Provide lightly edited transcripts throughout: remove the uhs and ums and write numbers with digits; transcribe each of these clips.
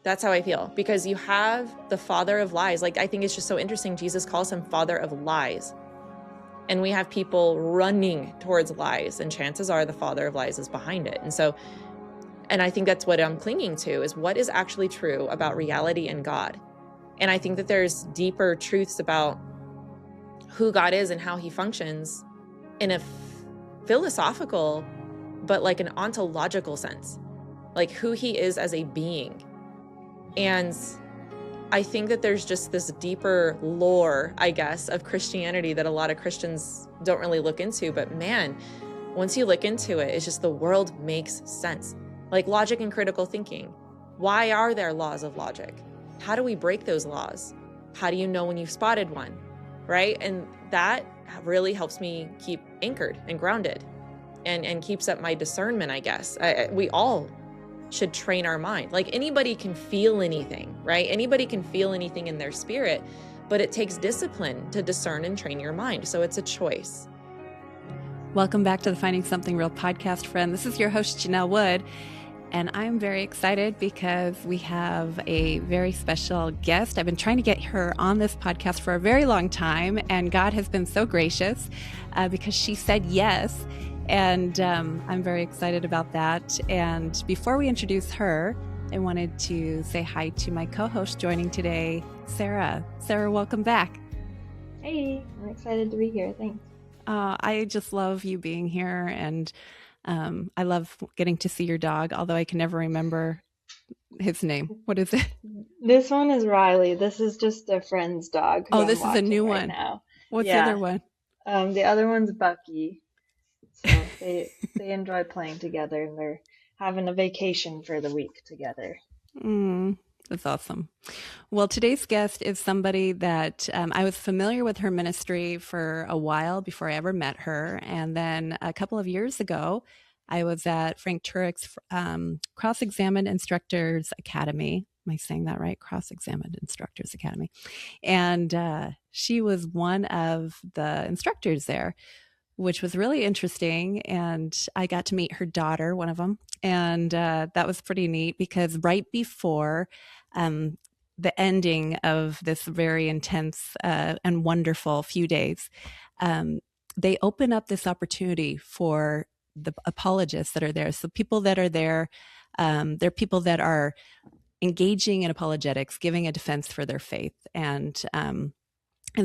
That's how I feel, because you have the father of lies. Like, I think it's just so interesting. Jesus calls him father of lies. And we have people running towards lies, and chances are the father of lies is behind it. And I think that's what I'm clinging to, is what is actually true about reality and God. And I think that there's deeper truths about who God is and how he functions in a philosophical, but like an ontological sense, like who he is as a being. And I think that there's just this deeper lore, I guess, of Christianity that a lot of Christians don't really look into. But man, once you look into it, it's just the world makes sense. Like logic and critical thinking. Why are there laws of logic? How do we break those laws? How do you know when you've spotted one, right? And that really helps me keep anchored and grounded and keeps up my discernment, I guess. We all should train our mind. Like anybody can feel anything, right? Anybody can feel anything in their spirit, but it takes discipline to discern and train your mind. So it's a choice. Welcome back to the Finding Something Real podcast, friend. This is your host, Janell Wood, and I'm very excited because we have a very special guest. I've been trying to get her on this podcast for a very long time, and God has been so gracious because she said yes. And I'm very excited about that. And before we introduce her, I wanted to say hi to my co-host joining today, Sarah. Sarah, welcome back. Hey, I'm excited to be here. Thanks. I just love you being here. And I love getting to see your dog, although I can never remember his name. What is it? This one is Riley. This is just a friend's dog. Oh, this is a new one. Now. What's the other one? The other one's Bucky. So they enjoy playing together, and they're having a vacation for the week together. That's awesome. Well, today's guest is somebody that I was familiar with her ministry for a while before I ever met her. And then a couple of years ago, I was at Frank Turek's Cross-Examined Instructors Academy. Am I saying that right? Cross-Examined Instructors Academy. And she was one of the instructors there, which was really interesting. And I got to meet her daughter, one of them. And that was pretty neat because right before the ending of this very intense and wonderful few days, they open up this opportunity for the apologists that are there. So people that are there, they're people that are engaging in apologetics, giving a defense for their faith. And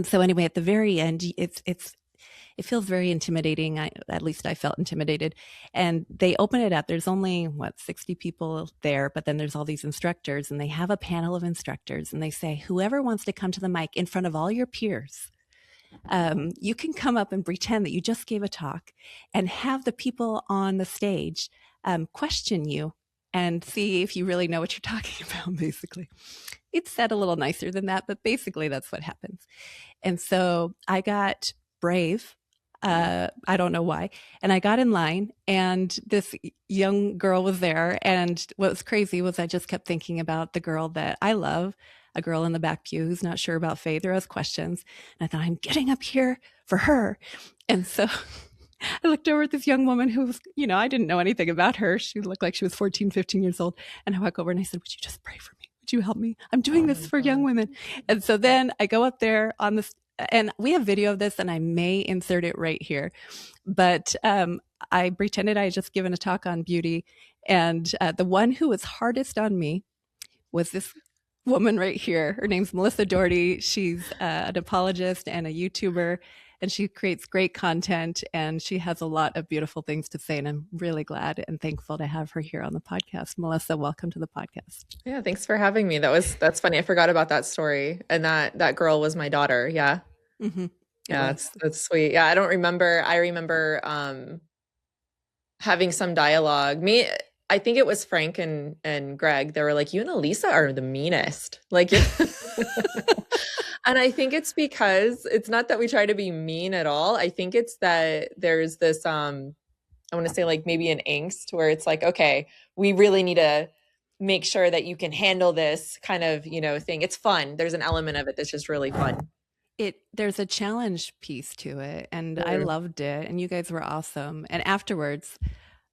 so anyway, at the very end, it feels very intimidating. At least I felt intimidated. And they open it up. There's only, 60 people there, but then there's all these instructors, and they have a panel of instructors, and they say, whoever wants to come to the mic in front of all your peers, you can come up and pretend that you just gave a talk and have the people on the stage question you and see if you really know what you're talking about, basically. It's said a little nicer than that, but basically that's what happens. And so I got brave. I don't know why. And I got in line, and this young girl was there. And what was crazy was I just kept thinking about the girl that I love, a girl in the back pew who's not sure about faith or has questions. And I thought, I'm getting up here for her. And so I looked over at this young woman who was, I didn't know anything about her. She looked like she was 14, 15 years old. And I walk over and I said, would you just pray for me? Would you help me? I'm doing this for young women. And so then I go up there on this, and we have video of this, and I may insert it right here. But I pretended I had just given a talk on beauty. And the one who was hardest on me was this woman right here. Her name's Melissa Dougherty. She's an apologist and a YouTuber, and she creates great content, and she has a lot of beautiful things to say. And I'm really glad and thankful to have her here on the podcast. Melissa, welcome to the podcast. Yeah, thanks for having me. That's funny. I forgot about that story. And that girl was my daughter. Yeah. Mm-hmm. Yeah, that's sweet. Yeah, I remember having some dialogue. I think it was Frank and Greg. They were like, you and Elisa are the meanest. Like, and I think it's because it's not that we try to be mean at all. I think it's that there's this, I want to say like maybe an angst where it's like, okay, we really need to make sure that you can handle this kind of, thing. It's fun. There's an element of it that's just really fun. There's a challenge piece to it, and I loved it, and you guys were awesome. And afterwards,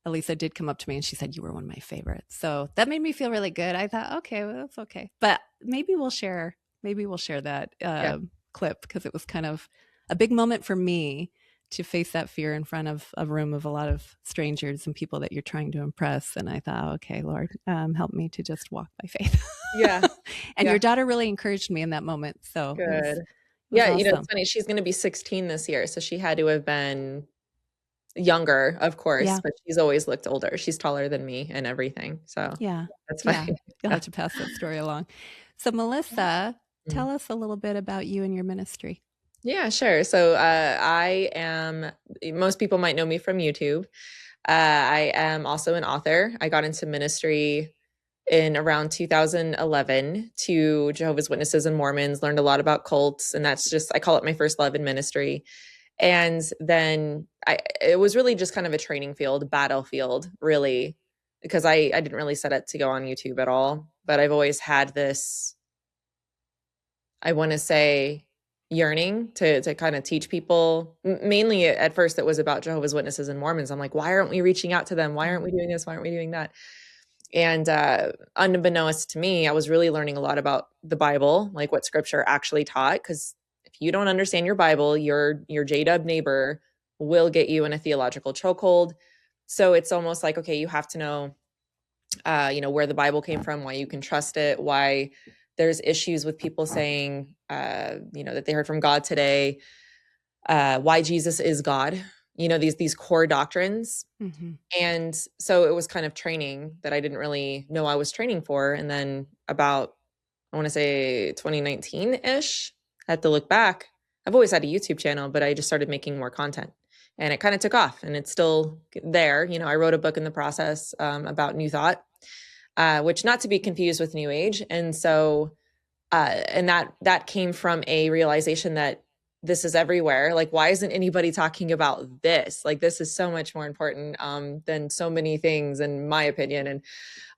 Elisa did come up to me and she said, you were one of my favorites. So that made me feel really good. I thought, okay, well, that's okay. But maybe we'll share that Yeah. clip, because it was kind of a big moment for me to face that fear in front of a room of a lot of strangers and people that you're trying to impress. And I thought, okay, Lord, help me to just walk by faith. Yeah. And Yeah. your daughter really encouraged me in that moment. So Good. it was Yeah. awesome. It's funny. She's going to be 16 this year. So she had to have been younger, of course, Yeah. but she's always looked older. She's taller than me and everything. So Yeah. that's Yeah. fine. You'll have to pass that story along. So Melissa, Mm. tell us a little bit about you and your ministry. Yeah, sure. So most people might know me from YouTube. I am also an author. I got into ministry in around 2011 to Jehovah's Witnesses and Mormons, learned a lot about cults. And that's just, I call it my first love in ministry. And then it was really just kind of a training field, battlefield, really, because I didn't really set it to go on YouTube at all. But I've always had this, I want to say, yearning to kind of teach people. Mainly at first it was about Jehovah's Witnesses and Mormons. I'm like, why aren't we reaching out to them? Why aren't we doing this? Why aren't we doing that? And unbeknownst to me, I was really learning a lot about the Bible, like what scripture actually taught. Because if you don't understand your Bible, your J-Dub neighbor will get you in a theological chokehold. So it's almost like, okay, you have to know, where the Bible came from, why you can trust it, why there's issues with people saying, that they heard from God today, why Jesus is God, these core doctrines. Mm-hmm. And so it was kind of training that I didn't really know I was training for. And then about, I want to say 2019-ish, I had to look back. I've always had a YouTube channel, but I just started making more content and it kind of took off and it's still there. I wrote a book in the process about New Thought, which not to be confused with New Age. And so, and that came from a realization that this is everywhere. Like, why isn't anybody talking about this? Like, this is so much more important than so many things, in my opinion.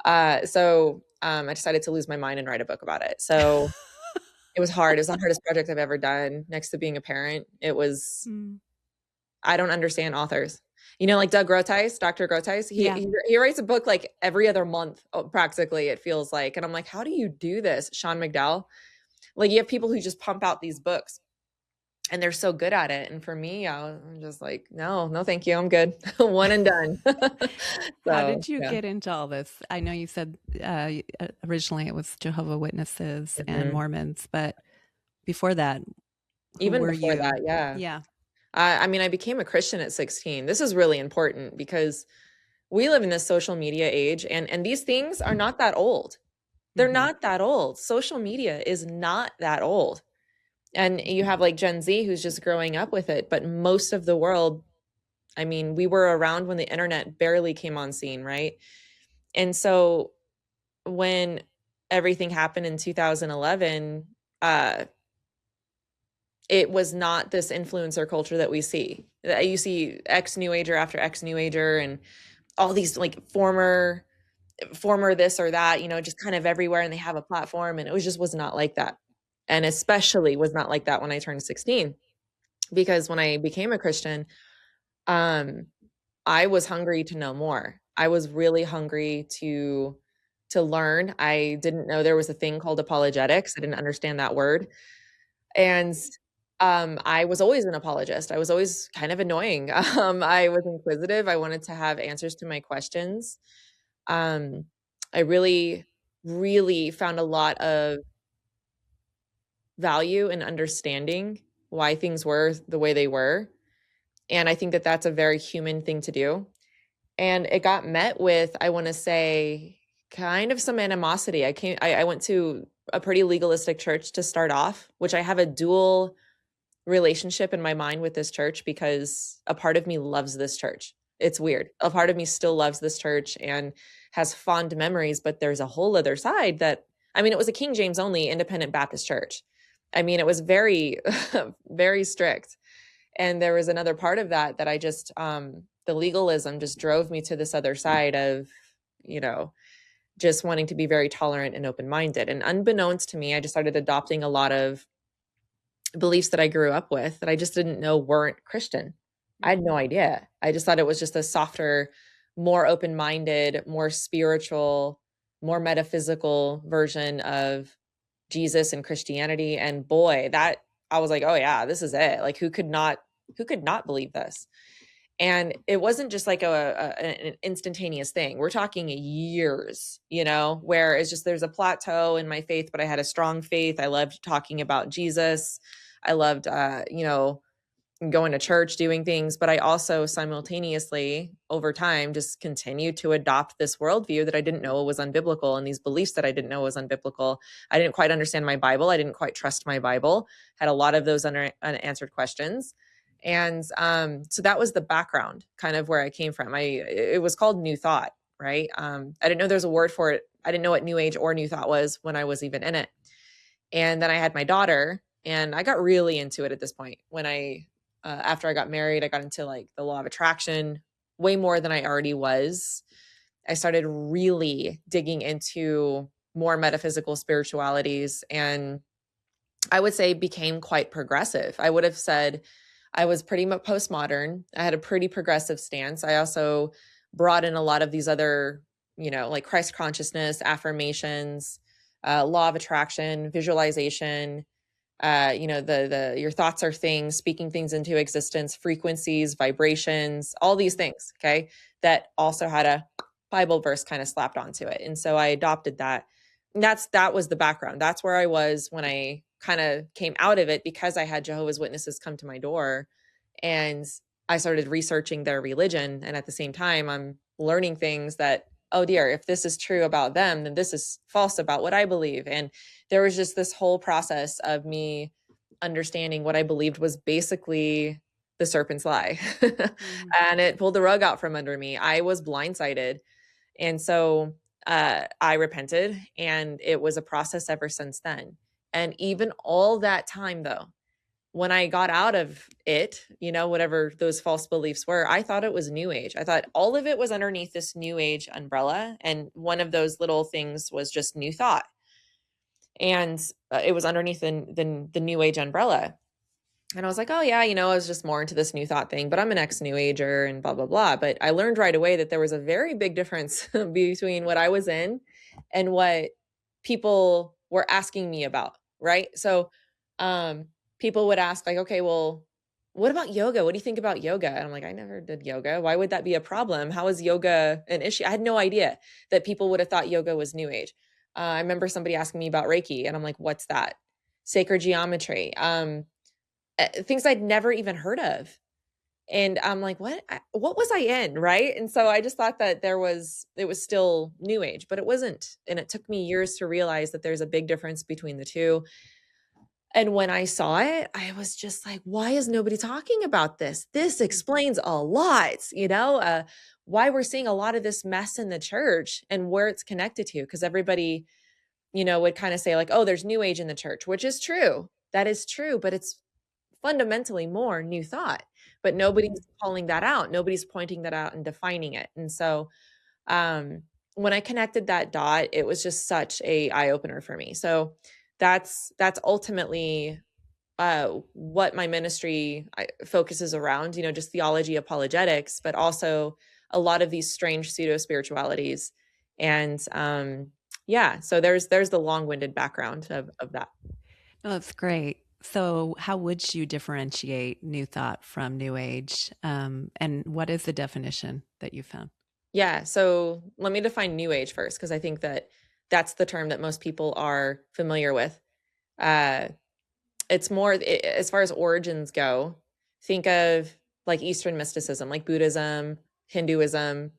And so I decided to lose my mind and write a book about it. So it was hard. It was the hardest project I've ever done next to being a parent. It was, I don't understand authors. Like Dr. Groteis, he writes a book like every other month, practically, it feels like. And I'm like, how do you do this? Sean McDowell. Like, you have people who just pump out these books and they're so good at it. And for me, I'm just like, no, thank you. I'm good. One and done. So, how did you get into all this? I know you said originally it was Jehovah's Witnesses and Mormons, but before that, even before that, yeah. Yeah. I became a Christian at 16. This is really important because we live in this social media age and these things are not that old. They're not that old. Social media is not that old. And you have like Gen Z who's just growing up with it. But most of the world, we were around when the internet barely came on scene, right? And so when everything happened in 2011, it was not this influencer culture that we see. You see X New Ager after X New Ager and all these like former this or that, just kind of everywhere, and they have a platform, and it was not like that. And especially was not like that when I turned 16, because when I became a Christian, I was hungry to know more. I was really hungry to learn. I didn't know there was a thing called apologetics. I didn't understand that word. And I was always an apologist. I was always kind of annoying. I was inquisitive. I wanted to have answers to my questions. I really, really found a lot of value in understanding why things were the way they were. And I think that that's a very human thing to do. And it got met with, I want to say, kind of some animosity. I went to a pretty legalistic church to start off, which I have a dual relationship in my mind with this church, because a part of me loves this church. It's weird. A part of me still loves this church and has fond memories, but there's a whole other side that, it was a King James only independent Baptist church. It was very, very strict. And there was another part of that I just, the legalism just drove me to this other side of, just wanting to be very tolerant and open-minded. And unbeknownst to me, I just started adopting a lot of beliefs that I grew up with that I just didn't know weren't Christian. I had no idea. I just thought it was just a softer more open-minded, more spiritual, more metaphysical version of Jesus and Christianity. And boy, that I was like, oh yeah, this is it. Like who could not believe this? And it wasn't just like an instantaneous thing. We're talking years, where it's just there's a plateau in my faith, but I had a strong faith. I loved talking about Jesus. I loved, going to church, doing things, but I also simultaneously over time just continued to adopt this worldview that I didn't know was unbiblical, and these beliefs that I didn't know was unbiblical. I didn't quite understand my Bible. I didn't quite trust my Bible, had a lot of those unanswered questions. And so that was the background, kind of where I came from. It was called New Thought, right? I didn't know there's a word for it. I didn't know what New Age or New Thought was when I was even in it. And then I had my daughter, and I got really into it at this point. When after I got married, I got into like the law of attraction way more than I already was. I started really digging into more metaphysical spiritualities, and I would say became quite progressive. I would have said I was pretty much postmodern. I had a pretty progressive stance. I also brought in a lot of these other, like Christ consciousness, affirmations, law of attraction, visualization, your thoughts are things, speaking things into existence, frequencies, vibrations, all these things. Okay. That also had a Bible verse kind of slapped onto it. And so I adopted that. And that was the background. That's where I was when I kind of came out of it, because I had Jehovah's Witnesses come to my door, and I started researching their religion. And at the same time, I'm learning things that, oh dear, if this is true about them, then this is false about what I believe. And there was just this whole process of me understanding what I believed was basically the serpent's lie. And it pulled the rug out from under me. I was blindsided. And so I repented, and it was a process ever since then. And even all that time, though, when I got out of it, whatever those false beliefs were, I thought it was New Age. I thought all of it was underneath this New Age umbrella. And one of those little things was just New Thought. And it was underneath the New Age umbrella. And I was like, oh yeah, I was just more into this New Thought thing, but I'm an ex-New Ager and blah, blah, blah. But I learned right away that there was a very big difference between what I was in and what people were asking me about, right? So people would ask like, okay, well, what about yoga? What do you think about yoga? And I'm like, I never did yoga. Why would that be a problem? How is yoga an issue? I had no idea that people would have thought yoga was New Age. I remember somebody asking me about Reiki, and I'm like, what's that? Sacred geometry. Things I'd never even heard of. And I'm like, what was I in? Right. And so I just thought that it was still New Age, but it wasn't. And it took me years to realize that there's a big difference between the two. And when I saw it, I was just like, why is nobody talking about this? This explains a lot, why we're seeing a lot of this mess in the church and where it's connected to. Because everybody, would kind of say like, oh, there's New Age in the church, which is true. That is true. But it's fundamentally more New Thought, but nobody's calling that out. Nobody's pointing that out and defining it. And so when I connected that dot, it was just such a eye opener for me. So that's ultimately what my ministry focuses around, just theology, apologetics, but also a lot of these strange pseudo spiritualities. And so there's the long-winded background of that. Oh, that's great. So how would you differentiate New Thought from New Age? And what is the definition that you found? Yeah. So let me define New Age first, because I think that that's the term that most people are familiar with. It's more, as far as origins go, think of like Eastern mysticism, like Buddhism, Hinduism.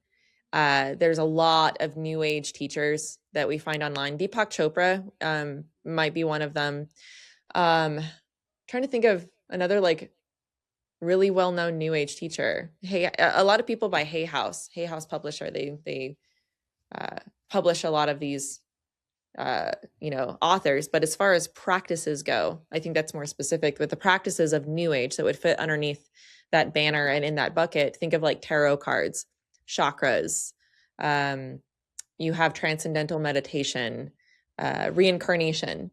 There's a lot of New Age teachers that we find online. Deepak Chopra might be one of them. Trying to think of another like really well-known New Age teacher. A lot of people buy Hay House publisher. They publish a lot of these authors, but as far as practices go, I think that's more specific with the practices of New Age that would fit underneath that banner. And in that bucket, think of like tarot cards, chakras. You have transcendental meditation, reincarnation,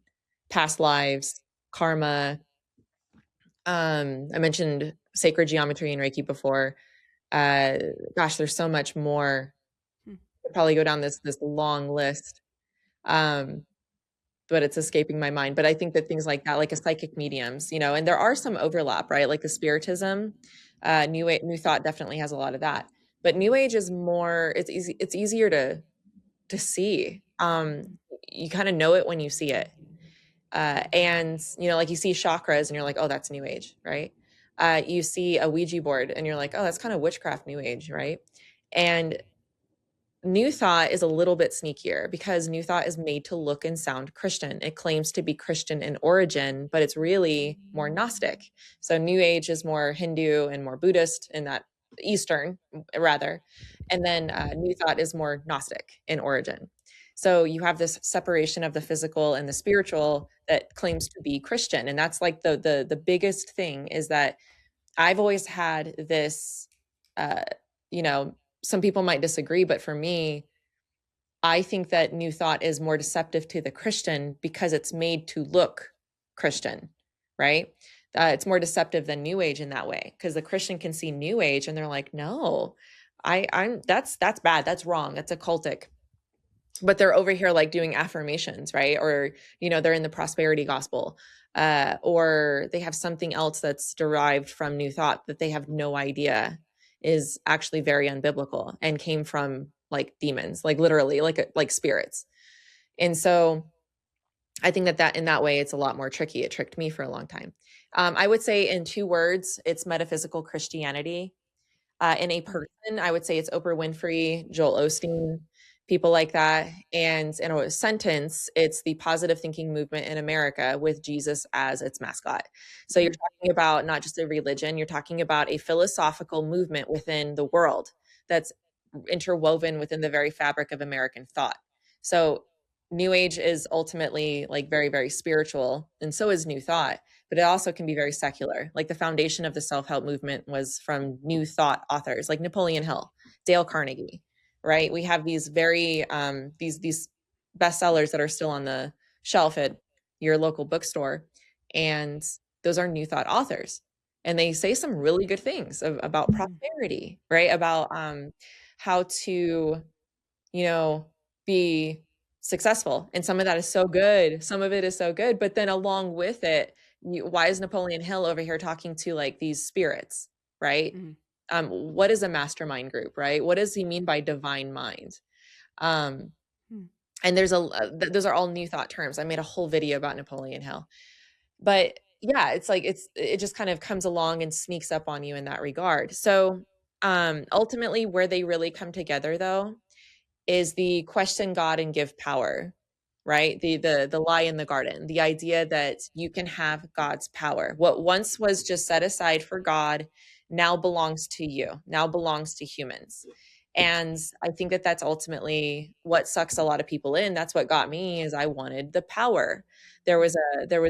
past lives, karma. I mentioned sacred geometry and Reiki before. Gosh, there's so much more. Hmm. I'd probably go down this long list. But it's escaping my mind. But I think that things like that, like a psychic mediums, and there are some overlap, right? Like the spiritism, New Thought definitely has a lot of that. But New Age is more, it's easier to see. You kind of know it when you see it. And like you see chakras and you're like, oh, that's New Age, right? You see a Ouija board and you're like, oh, that's kind of witchcraft New Age, right? And New Thought is a little bit sneakier because New Thought is made to look and sound Christian. It claims to be Christian in origin, but it's really more Gnostic. So New Age is more Hindu and more Buddhist in that Eastern, rather. And then New Thought is more Gnostic in origin. So you have this separation of the physical and the spiritual that claims to be Christian. And that's like the biggest thing is that I've always had this, some people might disagree, but for me, I think that New Thought is more deceptive to the Christian because it's made to look Christian, right? It's more deceptive than New Age in that way because the Christian can see New Age and they're like, no, that's bad, that's wrong, that's occultic. But they're over here like doing affirmations, right? Or they're in the prosperity gospel, or they have something else that's derived from New Thought that they have no idea is actually very unbiblical and came from like demons, like literally like spirits. And so I think that in that way, it's a lot more tricky. It tricked me for a long time. I would say in 2 words, it's metaphysical Christianity. In a person, I would say it's Oprah Winfrey, Joel Osteen, people like that. And in a sentence, it's the positive thinking movement in America with Jesus as its mascot. So you're talking about not just a religion, you're talking about a philosophical movement within the world that's interwoven within the very fabric of American thought. So New Age is ultimately like very, very spiritual, and so is New Thought, but it also can be very secular. Like the foundation of the self-help movement was from New Thought authors like Napoleon Hill, Dale Carnegie, right? We have these very these bestsellers that are still on the shelf at your local bookstore, and those are New Thought authors, and they say some really good things about prosperity, right? About how to, be successful. And some of that is so good. Some of it is so good. But then along with it, why is Napoleon Hill over here talking to like these spirits, right? What is a mastermind group, right? What does he mean by divine mind? And those are all New Thought terms. I made a whole video about Napoleon Hill. But yeah, it's like it just kind of comes along and sneaks up on you in that regard. So ultimately where they really come together though is the question God and give power, right? The lie in the garden, the idea that you can have God's power. What once was just set aside for God now belongs to you, now belongs to humans. And I think that that's ultimately what sucks a lot of people in. That's what got me is I wanted the power. There was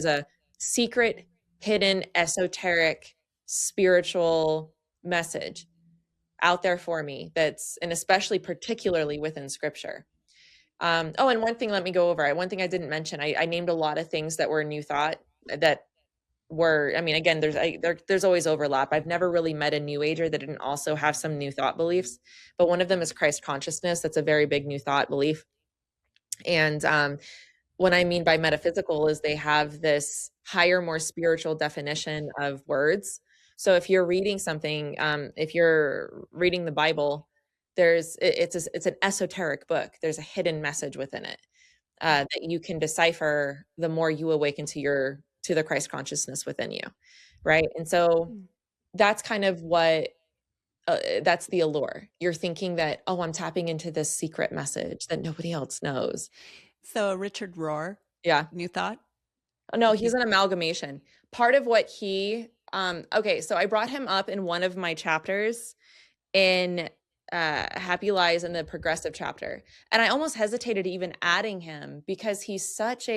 a secret, hidden, esoteric, spiritual message out there for me and especially particularly within scripture. And one thing, let me go over it. One thing I didn't mention, I named a lot of things that were New Thought that were, I mean, again, there's always overlap. I've never really met a New Ager that didn't also have some New Thought beliefs, but one of them is Christ consciousness. That's a very big New Thought belief. And what I mean by metaphysical is they have this higher, more spiritual definition of words. So if you're reading something, if you're reading the Bible, it's an esoteric book. There's a hidden message within it that you can decipher the more you awaken to the Christ consciousness within you, right? And so that's kind of what that's the allure. You're thinking that, oh, I'm tapping into this secret message that nobody else knows. So Richard Rohr, yeah, New Thought? No, he's an amalgamation. Part of what okay, so I brought him up in one of my chapters in Happy Lies in the progressive chapter. And I almost hesitated even adding him because he's such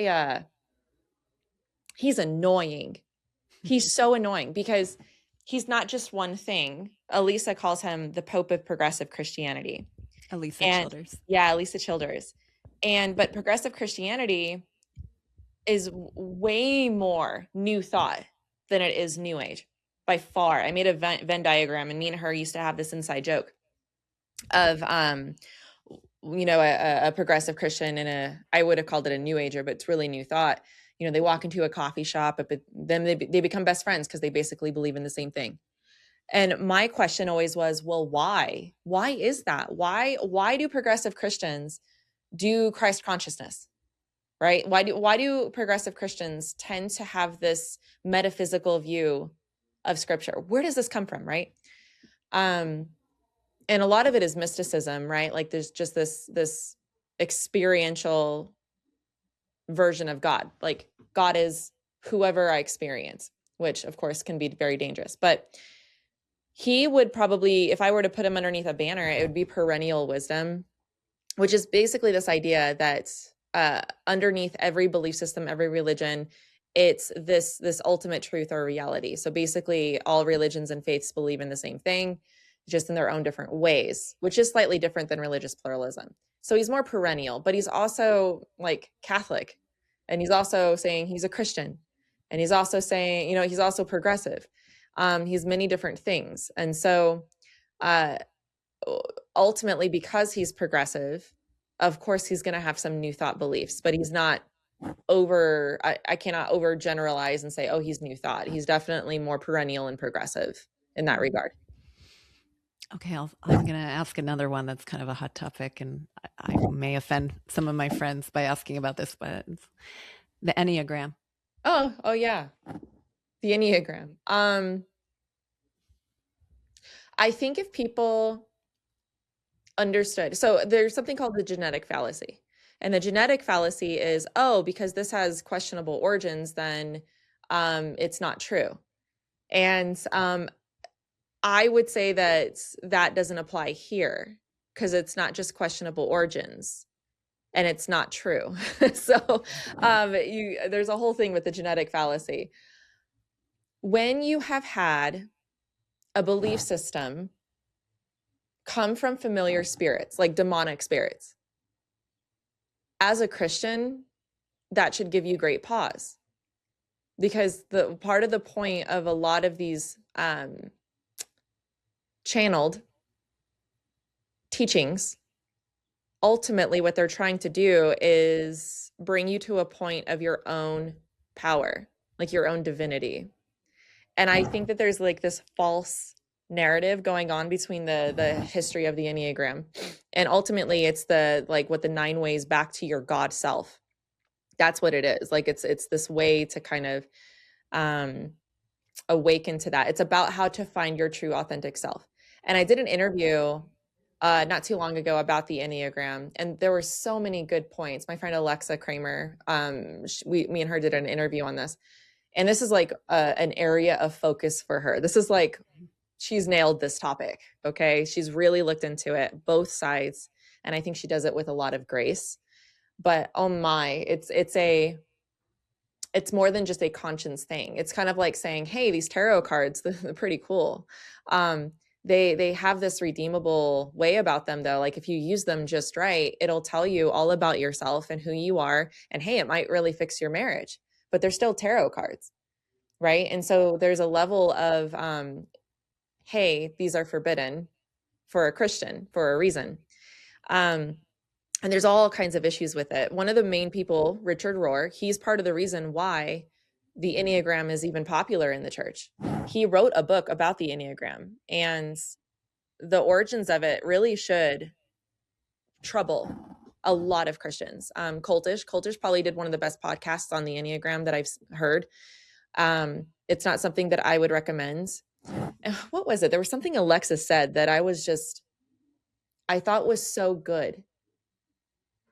he's annoying. He's so annoying because he's not just one thing. Elisa calls him the Pope of progressive Christianity. Elisa Childers. Yeah, Elisa Childers. But progressive Christianity is way more New Thought than it is New Age. by far. I made a Venn diagram, and me and her used to have this inside joke of, a progressive Christian and I would have called it a new ager, but it's really new thought. They walk into a coffee shop, but then they become best friends because they basically believe in the same thing. And my question always was, well, why? Why is that? Why do progressive Christians do Christ consciousness? Right? Why do progressive Christians tend to have this metaphysical view of scripture? Where does this come from, right? And a lot of it is mysticism, right? Like there's just this experiential version of God. Like God is whoever I experience, which of course can be very dangerous. But he would probably, if I were to put him underneath a banner, it would be perennial wisdom, which is basically this idea that underneath every belief system, every religion, it's this ultimate truth or reality. So basically all religions and faiths believe in the same thing, just in their own different ways, which is slightly different than religious pluralism. So he's more perennial, but he's also like Catholic, and he's also saying he's a Christian, and he's also saying, he's also progressive. He's many different things. And so ultimately, because he's progressive, of course, he's going to have some new thought beliefs, but he's not I cannot overgeneralize and say, oh, he's new thought. He's definitely more perennial and progressive in that regard. Okay, I'm going to ask another one that's kind of a hot topic, and I may offend some of my friends by asking about this, but it's the Enneagram. Oh yeah. The Enneagram. I think if people understood, so there's something called the genetic fallacy. And the genetic fallacy is, because this has questionable origins, then it's not true. And I would say that doesn't apply here, because it's not just questionable origins, and it's not true. So there's a whole thing with the genetic fallacy. When you have had a belief system come from familiar spirits, like demonic spirits, as a Christian, that should give you great pause, because the part of the point of a lot of these channeled teachings, ultimately what they're trying to do is bring you to a point of your own power, like your own divinity. And I think that there's like this false narrative going on between the history of the Enneagram, and ultimately it's what the 9 ways back to your God self. That's what it is. Like it's this way to kind of awaken to that. It's about how to find your true authentic self. And I did an interview not too long ago about the Enneagram, and there were so many good points. My friend Alexa Kramer, me and her did an interview on this, and this is like an area of focus for her. This is like, she's nailed this topic. Okay. She's really looked into it, both sides. And I think she does it with a lot of grace, but oh my, it's more than just a conscience thing. It's kind of like saying, hey, these tarot cards, they're pretty cool. They have this redeemable way about them though. Like if you use them just right, it'll tell you all about yourself and who you are. And hey, it might really fix your marriage, but they're still tarot cards. Right. And so there's a level of, hey, these are forbidden for a Christian for a reason. And there's all kinds of issues with it. One of the main people, Richard Rohr, he's part of the reason why the Enneagram is even popular in the church. He wrote a book about the Enneagram, and the origins of it really should trouble a lot of Christians. Coltish probably did one of the best podcasts on the Enneagram that I've heard. It's not something that I would recommend. What was it? There was something Alexa said that I thought was so good.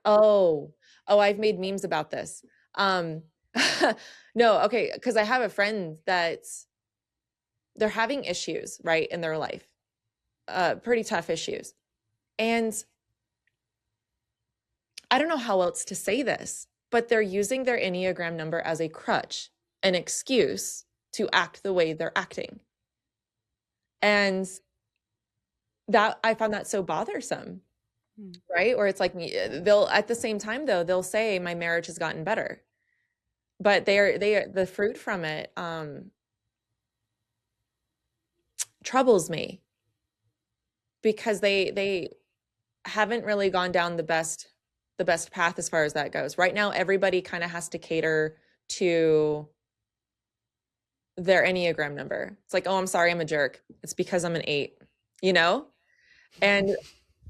Oh, I've made memes about this. No, okay, because I have a friend that's, they're having issues, right, in their life, pretty tough issues. And I don't know how else to say this, but they're using their Enneagram number as a crutch, an excuse to act the way they're acting. And that, I found that so bothersome. Right? Or it's like, they'll, at the same time though, they'll say my marriage has gotten better, but they are the fruit from it. troubles me because they haven't really gone down the best path as far as that goes. Right now, everybody kind of has to cater to their Enneagram number. It's like, oh, I'm sorry, I'm a jerk. It's because I'm an 8, you know? And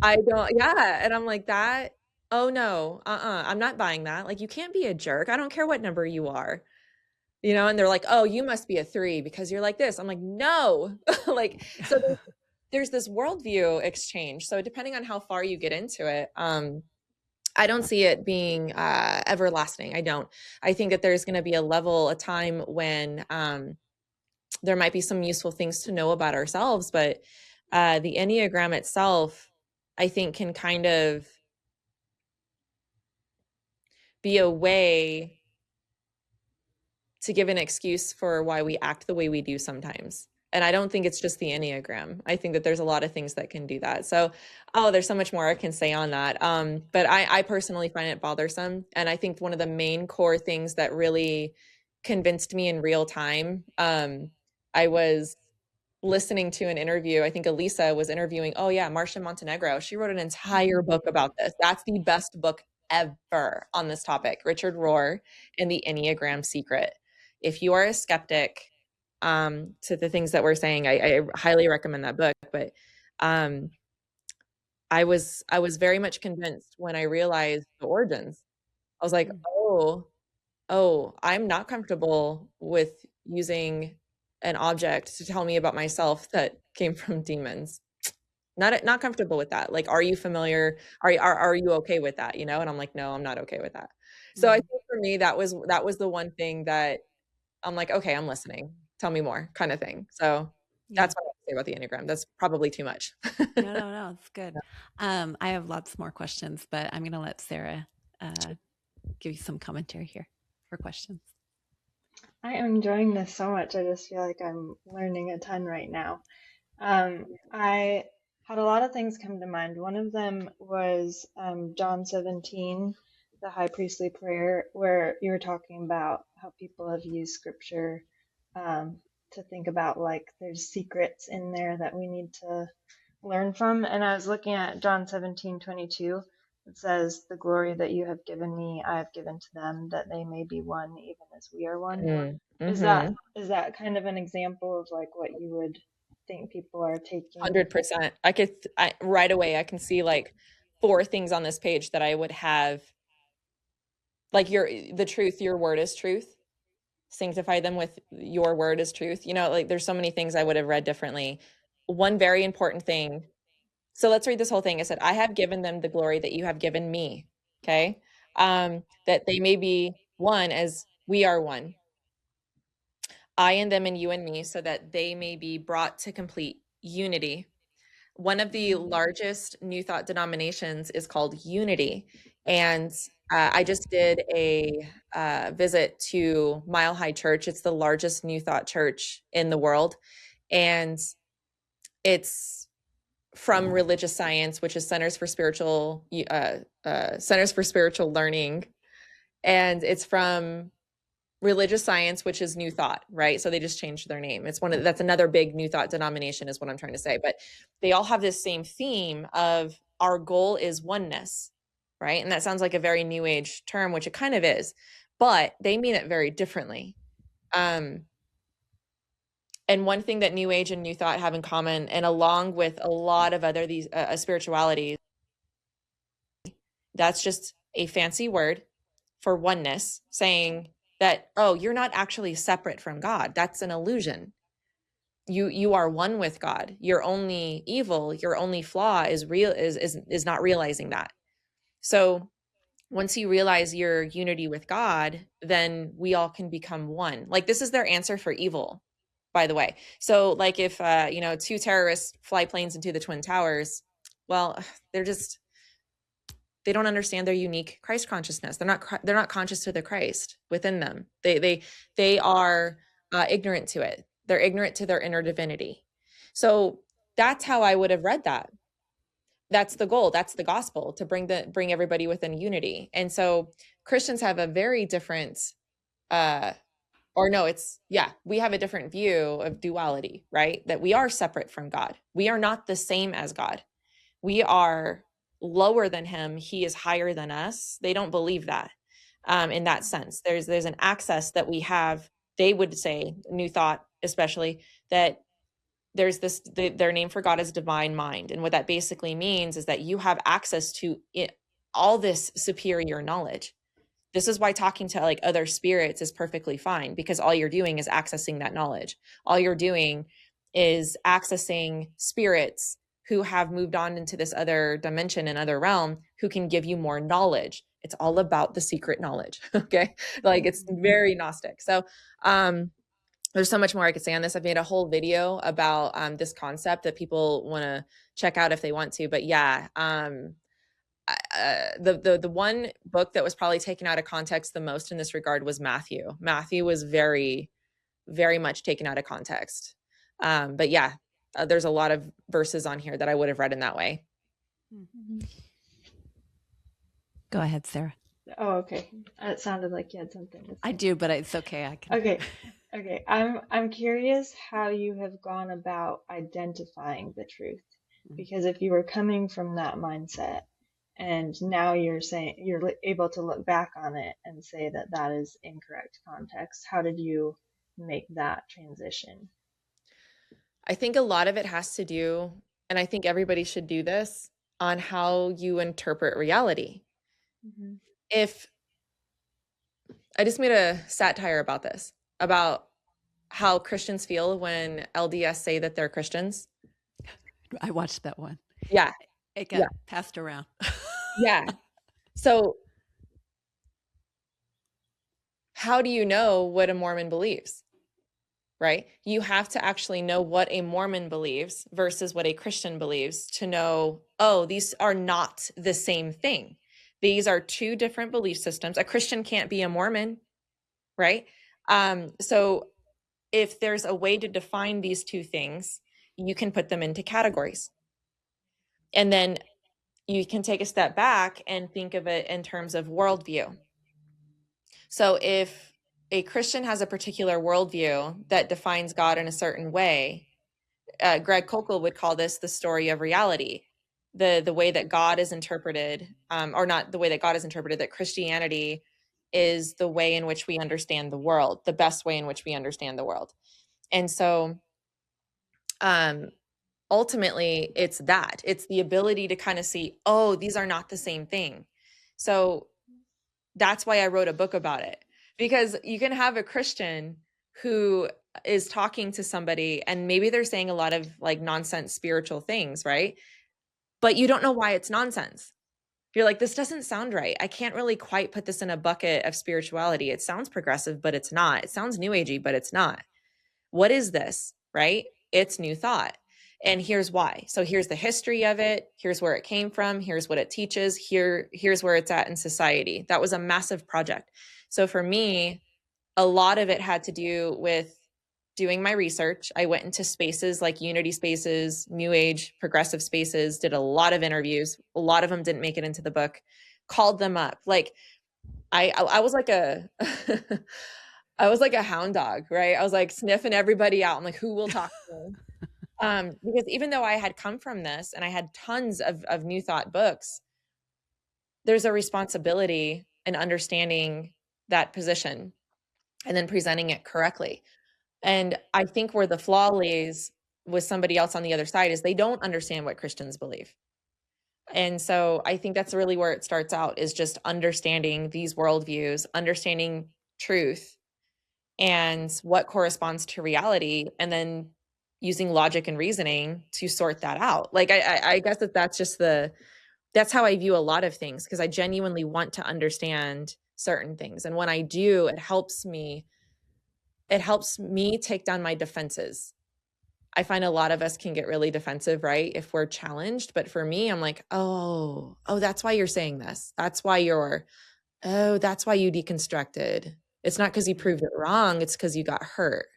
I don't, yeah. And I'm like, that, oh no, I'm not buying that. Like, you can't be a jerk. I don't care what number you are, you know? And they're like, oh, you must be a 3 because you're like this. I'm like, no. Like, so there's this worldview exchange. So depending on how far you get into it, I don't see it being everlasting. I don't. I think that there's going to be a time when there might be some useful things to know about ourselves, but the Enneagram itself, I think, can kind of be a way to give an excuse for why we act the way we do sometimes. And I don't think it's just the Enneagram. I think that there's a lot of things that can do that. So, there's so much more I can say on that. But I personally find it bothersome. And I think one of the main core things that really convinced me in real time, I was listening to an interview. I think Elisa was interviewing, Marcia Montenegro. She wrote an entire book about this. That's the best book ever on this topic, Richard Rohr and the Enneagram Secret. If you are a skeptic to the things that we're saying, I highly recommend that book. But I was very much convinced when I realized the origins. I was like, I'm not comfortable with using an object to tell me about myself that came from demons. Not comfortable with that. Like, are you familiar? Are you okay with that? You know? And I'm like, no, I'm not okay with that. So I think for me, that was the one thing that I'm like, okay, I'm listening. Tell me more, kind of thing. So that's what I say about the Enneagram. That's probably too much. No, it's good. I have lots more questions, but I'm going to let Sarah give you some commentary here for questions. I am enjoying this so much. I just feel like I'm learning a ton right now. I had a lot of things come to mind. One of them was John 17, the high priestly prayer, where you were talking about how people have used scripture to think about, like, there's secrets in there that we need to learn from. And I was looking at John 17:22. It says, "The glory that you have given me, I have given to them, that they may be one, even as we are one." Mm-hmm. Is that kind of an example of like what you would think people are taking? 100%. Right away, I can see like 4 things on this page that I would have, like, the truth, your word is truth. Sanctify them with your word is truth. You know, like, there's so many things I would have read differently. One very important thing. So let's read this whole thing. It said, I have given them the glory that you have given me. Okay. That they may be one as we are one. I and them and you and me, so that they may be brought to complete unity. One of the largest New Thought denominations is called Unity. And I just did a visit to Mile High Church. It's the largest New Thought church in the world. And it's from religious science, which is Centers for Spiritual Learning. And it's from religious science, which is New Thought, right? So they just changed their name. That's another big New Thought denomination, is what I'm trying to say. But they all have this same theme of our goal is oneness, right? And that sounds like a very New Age term, which it kind of is, but they mean it very differently. And one thing that New Age and New Thought have in common, and along with a lot of other these spiritualities, that's just a fancy word for oneness, saying that, oh, you're not actually separate from God. That's an illusion. You are one with God. Your only evil, your only flaw is not realizing that. So once you realize your unity with God, then we all can become one. Like, this is their answer for evil, by the way. So like, if 2 terrorists fly planes into the Twin Towers, well, they don't understand their unique Christ consciousness. They're not conscious to the Christ within them. They are ignorant to it. They're ignorant to their inner divinity. So that's how I would have read that. That's the goal. That's the gospel, to bring everybody within unity. And so Christians have a very different Or no, we have a different view of duality, right? That we are separate from God. We are not the same as God. We are lower than him. He is higher than us. They don't believe that. In that sense, there's an access that we have. They would say, New Thought especially, that there's their name for God is divine mind. And what that basically means is that you have access to all this superior knowledge. This is why talking to like other spirits is perfectly fine, because all you're doing is accessing that knowledge. All you're doing is accessing spirits who have moved on into this other dimension and other realm, who can give you more knowledge. It's all about the secret knowledge. Okay. Like, it's very Gnostic. So, there's so much more I could say on this. I've made a whole video about this concept that people want to check out if they want to. But yeah, the one book that was probably taken out of context the most in this regard was Matthew. Matthew was very, very much taken out of context. But yeah, there's a lot of verses on here that I would have read in that way. Go ahead, Sarah. Oh, okay. It sounded like you had something to say. I do, but it's okay. I can. Okay. I'm curious how you have gone about identifying the truth, because if you were coming from that mindset and now you're saying you're able to look back on it and say that that is incorrect context, how did you make that transition? I think a lot of it has to do, and I think everybody should do this, on how you interpret reality. If I just made a satire about this, about how Christians feel when LDS say that they're Christians. I watched that one. Yeah. It got passed around. Yeah. So how do you know what a Mormon believes? Right? You have to actually know what a Mormon believes versus what a Christian believes to know, oh, these are not the same thing. These are two different belief systems. A Christian can't be a Mormon, right? So if there's a way to define these two things, you can put them into categories. And then you can take a step back and think of it in terms of worldview. So if a Christian has a particular worldview that defines God in a certain way, Greg Koukl would call this the story of reality. The way that God is interpreted, or not the way that God is interpreted, that Christianity is the way in which we understand the world, the best way in which we understand the world. And so ultimately it's the ability to kind of see, oh, these are not the same thing. So that's why I wrote a book about it, because you can have a Christian who is talking to somebody and maybe they're saying a lot of like nonsense spiritual things, right? But you don't know why it's nonsense. You're like, this doesn't sound right. I can't really quite put this in a bucket of spirituality. It sounds progressive, but it's not. It sounds new agey, but it's not. What is this, right? It's New Thought. And here's why. So here's the history of it. Here's where it came from. Here's what it teaches. Here's where it's at in society. That was a massive project. So for me, a lot of it had to do with doing my research. I went into spaces like Unity spaces, New Age, progressive spaces, did a lot of interviews. A lot of them didn't make it into the book. Called them up. Like I was like a I was like a hound dog, right? I was like sniffing everybody out. I'm like, who will talk to me? Because even though I had come from this and I had tons of New Thought books, there's a responsibility in understanding that position and then presenting it correctly. And I think where the flaw lays with somebody else on the other side is they don't understand what Christians believe. And so I think that's really where it starts out, is just understanding these worldviews, understanding truth and what corresponds to reality, and then using logic and reasoning to sort that out. Like, I guess that's how I view a lot of things, because I genuinely want to understand certain things. And when I do, it helps me take down my defenses. I find a lot of us can get really defensive, right? If we're challenged. But for me, I'm like, oh, that's why you're saying this. That's why you deconstructed. It's not because you proved it wrong. It's because you got hurt.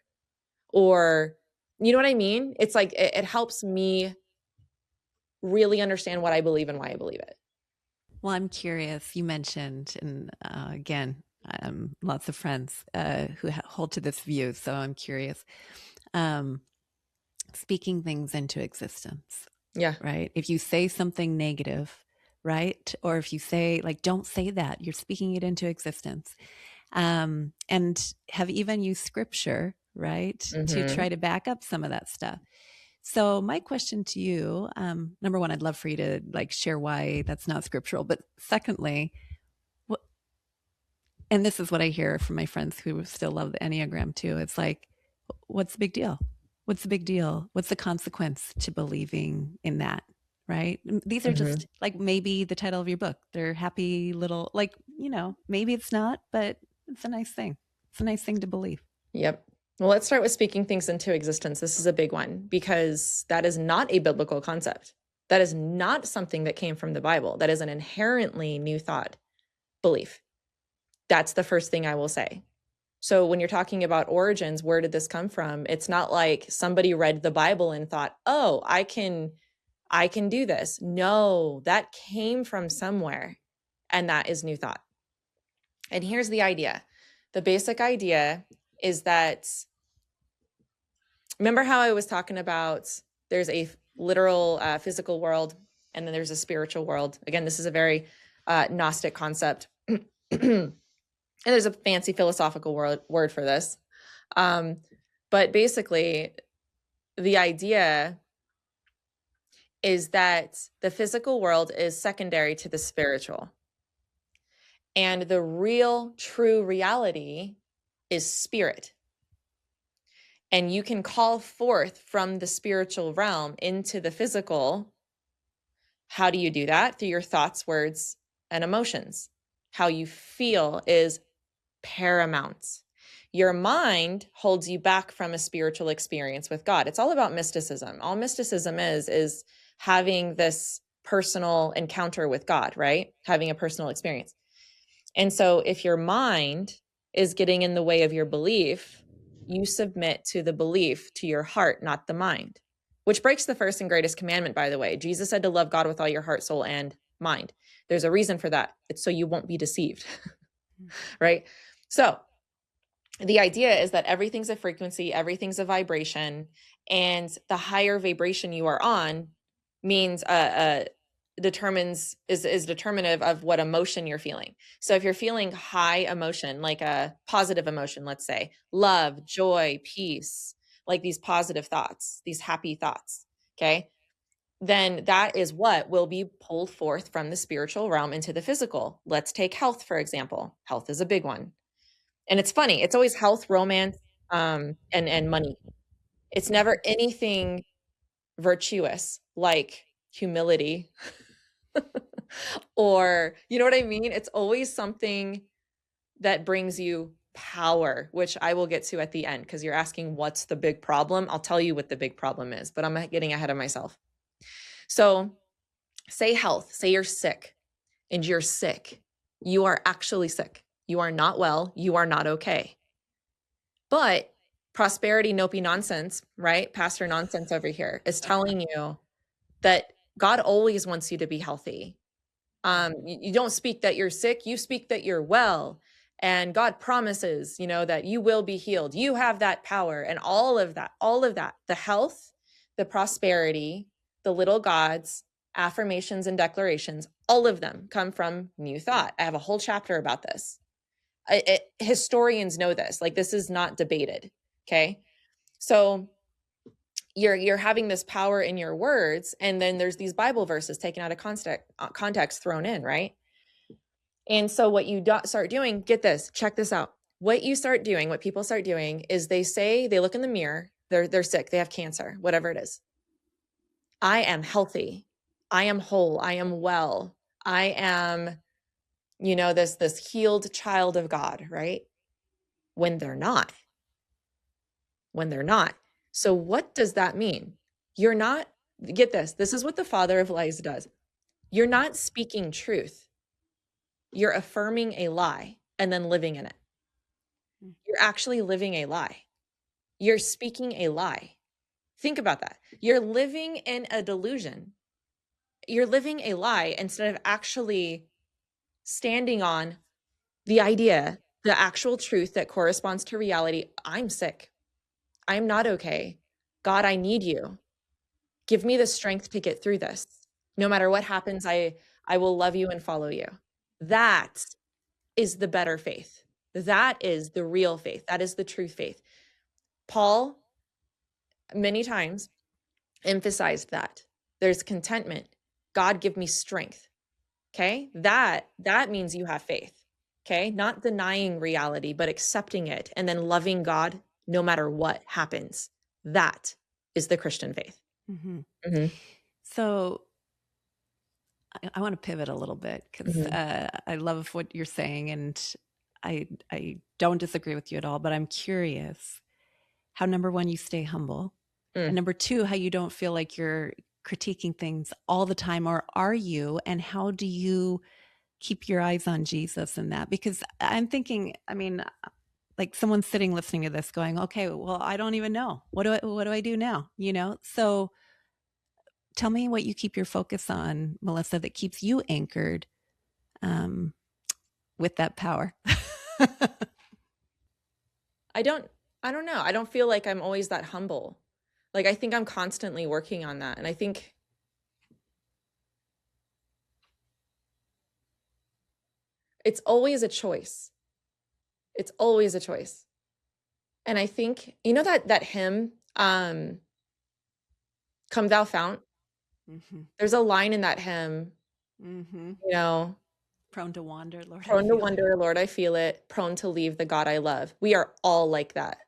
Or, you know what I mean? It's like, it helps me really understand what I believe and why I believe it. Well, I'm curious. You mentioned, and again, lots of friends who hold to this view, so I'm curious. Speaking things into existence. Yeah. Right? If you say something negative, right? Or if you say, like, don't say that, you're speaking it into existence. And have even used scripture, right, to Mm-hmm. try to back up some of that stuff. So my question to you, number one, I'd love for you to like share why that's not scriptural. But secondly, and this is what I hear from my friends who still love the Enneagram too. It's like, what's the big deal? What's the big deal? What's the consequence to believing in that? Right? These are just like maybe the title of your book. They're happy little, like, maybe it's not, but it's a nice thing. It's a nice thing to believe. Yep. Well, let's start with speaking things into existence. This is a big one because that is not a biblical concept. That is not something that came from the Bible. That is an inherently new thought, belief. That's the first thing I will say. So when you're talking about origins, where did this come from? It's not like somebody read the Bible and thought, oh, I can do this. No, that came from somewhere. And that is new thought. And here's the idea. The basic idea is that, remember how I was talking about there's a literal physical world and then there's a spiritual world. Again, this is a very Gnostic concept. And there's a fancy philosophical word for this. But basically, the idea is that the physical world is secondary to the spiritual. And the real, true reality is spirit. And you can call forth from the spiritual realm into the physical. How do you do that? Through your thoughts, words, and emotions. How you feel is paramount. Your mind holds you back from a spiritual experience with God. It's all about mysticism. All mysticism is having this personal encounter with God, right? Having a personal experience. And so if your mind is getting in the way of your belief, you submit to the belief, to your heart, not the mind, which breaks the first and greatest commandment, by the way. Jesus said to love God with all your heart, soul, and mind. There's a reason for that. It's so you won't be deceived, right? So the idea is that everything's a frequency, everything's a vibration, and the higher vibration you are on means is determinative of what emotion you're feeling. So if you're feeling high emotion, like a positive emotion, let's say love, joy, peace, like these positive thoughts, these happy thoughts, okay, then that is what will be pulled forth from the spiritual realm into the physical. Let's take health, for example. Health is a big one. And it's funny, it's always health, romance, and money. It's never anything virtuous like humility or, you know what I mean? It's always something that brings you power, which I will get to at the end because you're asking what's the big problem. I'll tell you what the big problem is, but I'm getting ahead of myself. So say health, say you're sick and you're sick. You are actually sick. You are not well. You are not okay. But prosperity, nopey nonsense, right? Pastor nonsense over here is telling you that God always wants you to be healthy. You don't speak that you're sick, you speak that you're well. And God promises, that you will be healed. You have that power and all of that, the health, the prosperity, the little gods, affirmations and declarations, all of them come from new thought. I have a whole chapter about this. Historians know this, like this is not debated. Okay. So you're having this power in your words, and then there's these Bible verses taken out of context thrown in, right? And so what you start doing, get this, check this out. What people start doing is they look in the mirror, they're sick, they have cancer, whatever it is. I am healthy. I am whole. I am well. I am, this healed child of God, right? When they're not. So what does that mean? You're not, get this is what the father of lies does. You're not speaking truth. You're affirming a lie and then living in it. You're actually living a lie. You're speaking a lie. Think about that. You're living in a delusion. You're living a lie instead of actually standing on the idea the actual truth that corresponds to reality. I'm sick. I'm not okay. God, I need you. Give me the strength to get through this. No matter what happens, I will love you and follow you. That is the better faith. That is the real faith. That is the true faith. Paul, many times, emphasized that. There's contentment. God, give me strength. Okay? That means you have faith. Okay? Not denying reality, but accepting it and then loving God no matter what happens. That is the Christian faith. Mm-hmm. Mm-hmm. So I want to pivot a little bit because I love what you're saying, and I don't disagree with you at all, but I'm curious how, number one, you stay humble, and number two, how you don't feel like you're critiquing things all the time, or are you? And how do you keep your eyes on Jesus in that? Because I'm thinking, I mean, like someone's sitting listening to this going, okay, well, I don't even know. What do I do now? You know? So tell me what you keep your focus on, Melissa, that keeps you anchored with that power. I don't know. I don't feel like I'm always that humble. Like, I think I'm constantly working on that. And I think it's always a choice. It's always a choice. And I think, you know, that hymn, Come Thou Fount, there's a line in that hymn, you know, prone to wander, Lord. Prone to wander, Lord, I feel it. Prone to leave the God I love. We are all like that.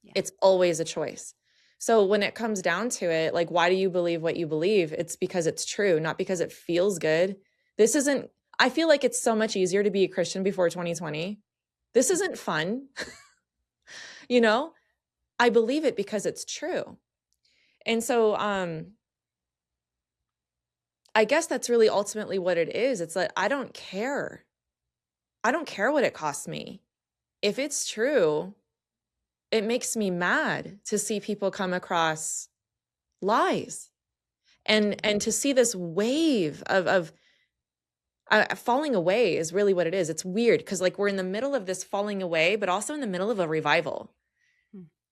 Yeah. It's always a choice. So when it comes down to it, like, why do you believe what you believe? It's because it's true, not because it feels good. I feel like it's so much easier to be a Christian before 2020. This isn't fun. You know, I believe it because it's true. And so, I guess that's really ultimately what it is. It's like, I don't care. I don't care what it costs me. If it's true, it makes me mad to see people come across lies and to see this wave of falling away is really what it is. It's weird because, like, we're in the middle of this falling away, but also in the middle of a revival.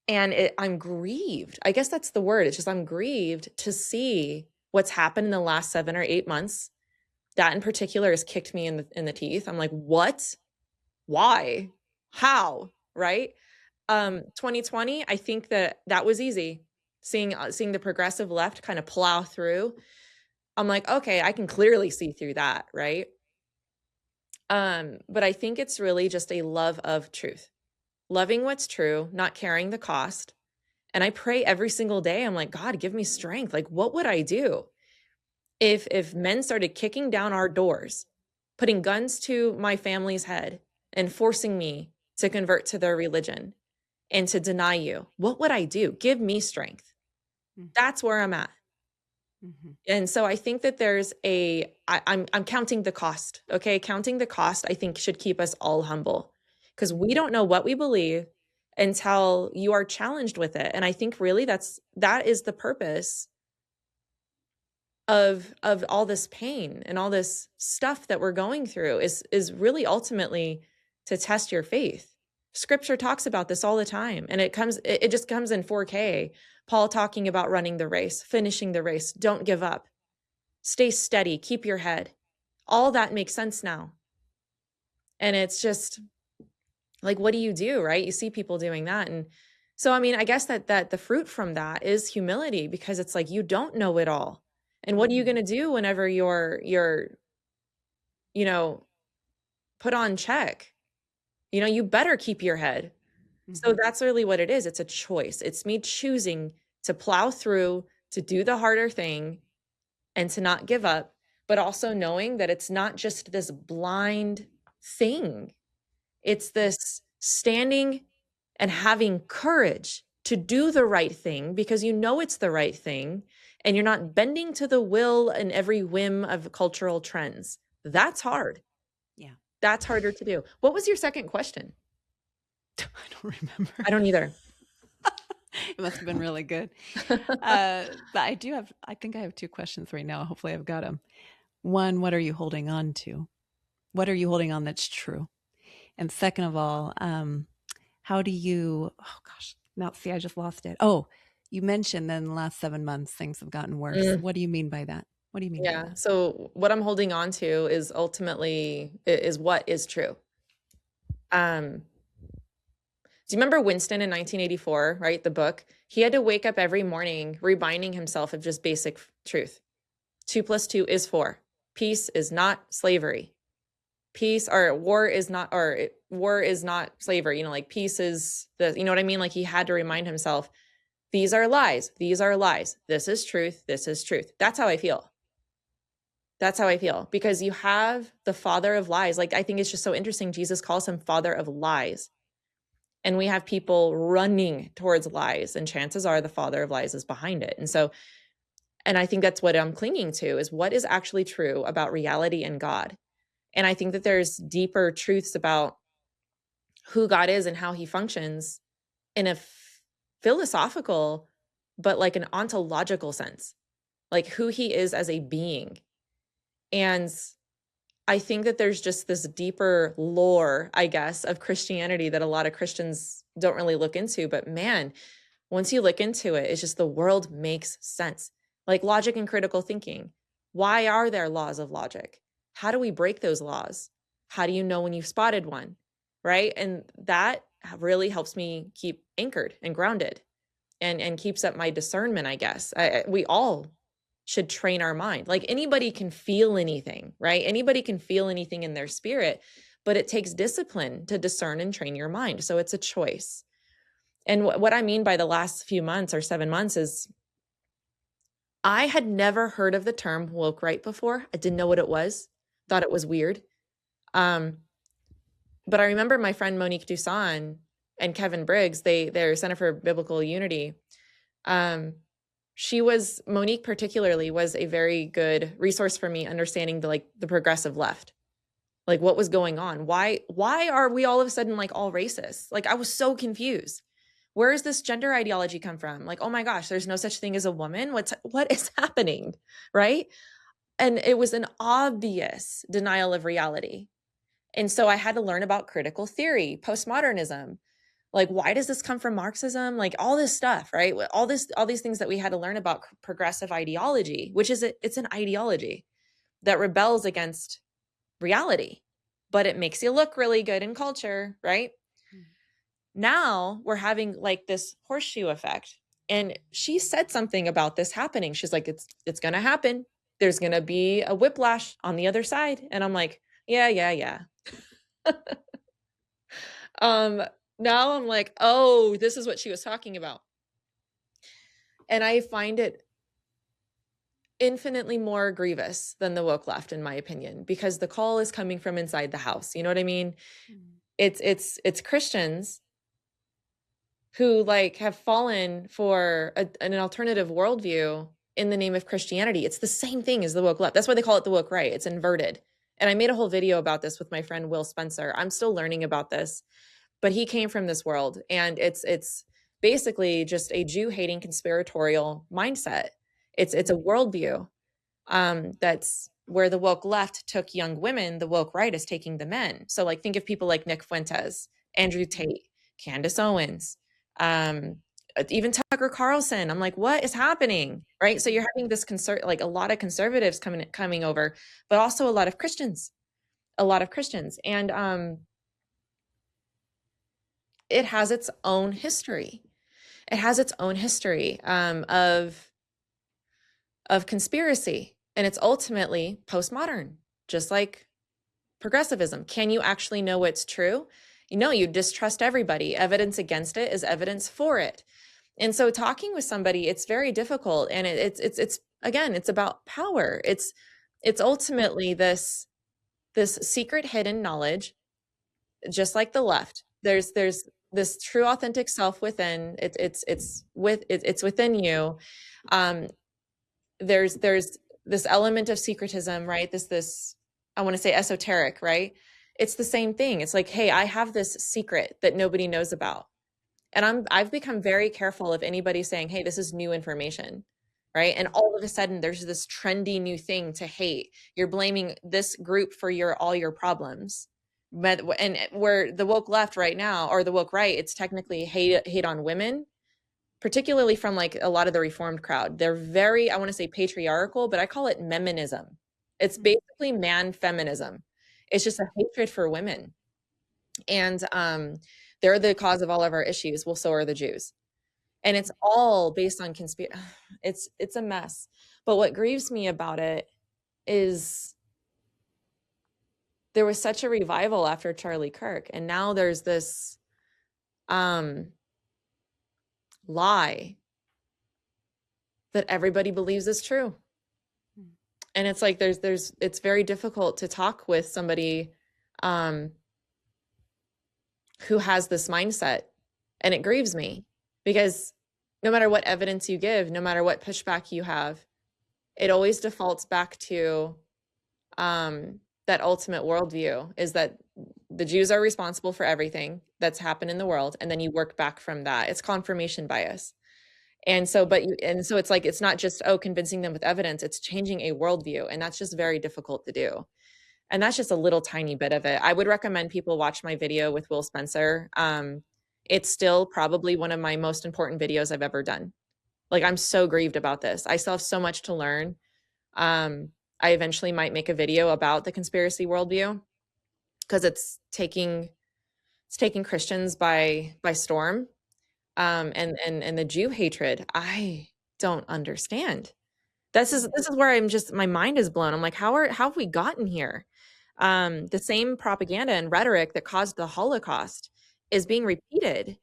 And I'm grieved. I guess that's the word. It's just, I'm grieved to see what's happened in the last 7 or 8 months. That in particular has kicked me in the teeth. I'm like, what? Why? How? Right? 2020, I think that was easy. Seeing the progressive left kind of plow through. I'm like, okay, I can clearly see through that, right? But I think it's really just a love of truth. Loving what's true, not caring the cost. And I pray every single day. I'm like, God, give me strength. Like, what would I do if men started kicking down our doors, putting guns to my family's head and forcing me to convert to their religion and to deny you? What would I do? Give me strength. That's where I'm at. And so I think that there's I'm counting the cost. Okay. Counting the cost, I think, should keep us all humble, because we don't know what we believe until you are challenged with it. And I think really that is the purpose of all this pain and all this stuff that we're going through is really ultimately to test your faith. Scripture talks about this all the time, and it just comes in 4K. Paul talking about running the race, finishing the race, don't give up, stay steady, keep your head. All that makes sense now. And it's just like, what do you do, right? You see people doing that. And so, I mean, I guess that the fruit from that is humility, because it's like, you don't know it all. And what are you going to do whenever you're, you know, put on check? You know, you better keep your head. So that's really what it is. It's a choice. It's me choosing to plow through, to do the harder thing, and to not give up, but also knowing that it's not just this blind thing. It's this standing and having courage to do the right thing because you know it's the right thing, and you're not bending to the will and every whim of cultural trends. That's hard. Yeah. That's harder to do. What was your second question? I don't remember. I don't either. It must have been really good. But I think I have 2 questions right now. Hopefully I've got them. One, what are you holding on to? What are you holding on that's true? And second of all, how do you, oh gosh, now see, I just lost it. Oh, you mentioned that in the last 7 months, things have gotten worse. What do you mean by that? What do you mean by Yeah. that? So what I'm holding on to is ultimately is what is true. Do you remember Winston in 1984, right? The book. He had to wake up every morning reminding himself of just basic truth. 2 + 2 is 4. Peace is not slavery. Peace or war is not slavery. You know, like peace is the, you know what I mean? Like he had to remind himself, these are lies. These are lies. This is truth. This is truth. That's how I feel. That's how I feel, because you have the father of lies. Like, I think it's just so interesting. Jesus calls him father of lies. And we have people running towards lies, and chances are the father of lies is behind it. And so, and I think that's what I'm clinging to, is what is actually true about reality and God. And I think that there's deeper truths about who God is and how he functions in a philosophical, but like an ontological sense, like who he is as a being. And I think that there's just this deeper lore, I guess, of Christianity that a lot of Christians don't really look into. But man, once you look into it, it's just the world makes sense. Like logic and critical thinking. Why are there laws of logic? How do we break those laws? How do you know when you've spotted one? Right? And that really helps me keep anchored and grounded, and keeps up my discernment, I guess. We all should train our mind. Like anybody can feel anything, right? Anybody can feel anything in their spirit, but it takes discipline to discern and train your mind. So it's a choice. And what I mean by the last few months or 7 months is I had never heard of the term woke right before. I didn't know what it was, thought it was weird. But I remember my friend Monique Duson and Kevin Briggs, their Center for Biblical Unity. Monique particularly was a very good resource for me understanding the progressive left, like what was going on. Why are we all of a sudden like all racist? Like I was so confused. Where does this gender ideology come from? Like, oh my gosh, there's no such thing as a woman. What is happening? Right. And it was an obvious denial of reality. And so I had to learn about critical theory, postmodernism. Like, why does this come from Marxism? Like all this stuff, right? All these things that we had to learn about progressive ideology, which is it's an ideology that rebels against reality, but it makes you look really good in culture, right? Now we're having like this horseshoe effect. And she said something about this happening. She's like, it's going to happen. There's going to be a whiplash on the other side. And I'm like, yeah. Now I'm like, oh, this is what she was talking about. And I find it infinitely more grievous than the woke left, in my opinion, because the call is coming from inside the house. You know what I mean? It's Christians who like have fallen for an alternative worldview in the name of Christianity. It's the same thing as the woke left. That's why they call it the woke right. It's inverted. And I made a whole video about this with my friend Will Spencer. I'm still learning about this, but he came from this world, and it's basically just a Jew-hating conspiratorial mindset. It's a worldview that's where the woke left took young women, the woke right is taking the men. So like think of people like Nick Fuentes, Andrew Tate, Candace Owens, even Tucker Carlson. I'm like, what is happening? Right. So you're having this like a lot of conservatives coming over, but also a lot of Christians. And it has its own history. It has its own history of conspiracy, and it's ultimately postmodern, just like progressivism. Can you actually know what's true? You distrust everybody. Evidence against it is evidence for it. And so talking with somebody, it's very difficult. And it's again, it's about power. It's ultimately this secret hidden knowledge, just like the left. There's this true authentic self within. It's within you. There's this element of secretism, right? This I want to say esoteric, right? It's the same thing. It's like, hey, I have this secret that nobody knows about. And I've become very careful of anybody saying, hey, this is new information, right? And all of a sudden there's this trendy new thing to hate. You're blaming this group for all your problems, and where the woke left right now, or the woke right, it's technically hate on women, particularly from like a lot of the reformed crowd. They're very, I want to say patriarchal, but I call it meminism. It's basically man feminism. It's just a hatred for women. And they're the cause of all of our issues. Well, so are the Jews. And it's all based on conspiracy. It's a mess. But what grieves me about it is there was such a revival after Charlie Kirk, and now there's this lie that everybody believes is true. And it's like it's very difficult to talk with somebody who has this mindset. And it grieves me because no matter what evidence you give, no matter what pushback you have, it always defaults back to that ultimate worldview, is that the Jews are responsible for everything that's happened in the world, and then you work back from that. It's confirmation bias. And so it's like, it's not just convincing them with evidence, it's changing a worldview, and that's just very difficult to do. And that's just a little tiny bit of it. I would recommend people watch my video with Will Spencer. It's still probably one of my most important videos I've ever done. Like, I'm so grieved about this. I still have so much to learn. I eventually might make a video about the conspiracy worldview, because it's taking Christians by storm. And the Jew hatred, I don't understand. This is where my mind is blown. I'm like, how have we gotten here? The same propaganda and rhetoric that caused the Holocaust is being repeated.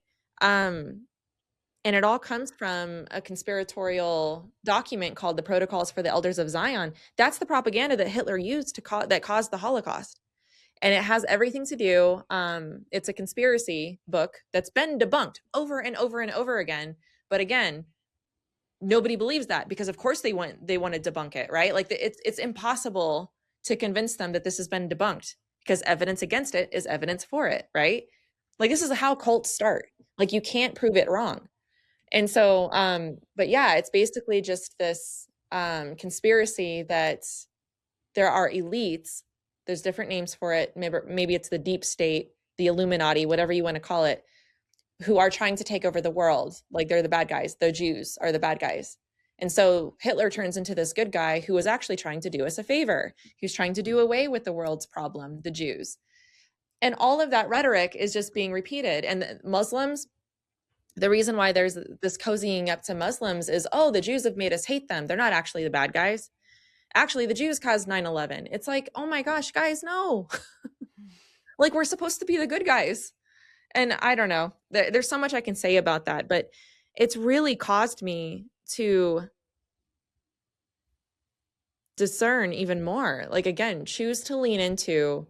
And it all comes from a conspiratorial document called the Protocols for the Elders of Zion. That's the propaganda that Hitler used that caused the Holocaust. And it has everything to do, it's a conspiracy book that's been debunked over and over and over again. But again, nobody believes that, because of course they want to debunk it, right? Like, it's impossible to convince them that this has been debunked, because evidence against it is evidence for it, right? Like, this is how cults start. Like, you can't prove it wrong. And so, but yeah, it's basically just this conspiracy that there are elites. There's different names for it. Maybe it's the deep state, the Illuminati, whatever you want to call it, who are trying to take over the world. Like, they're the bad guys. The Jews are the bad guys. And so Hitler turns into this good guy who was actually trying to do us a favor. He's trying to do away with the world's problem, the Jews. And all of that rhetoric is just being repeated. And the Muslims, the reason why there's this cozying up to Muslims is, the Jews have made us hate them. They're not actually the bad guys. Actually, the Jews caused 9/11. It's like, oh my gosh, guys, no. Like, we're supposed to be the good guys. And I don't know. There's so much I can say about that, but it's really caused me to discern even more. Like, again, choose to lean into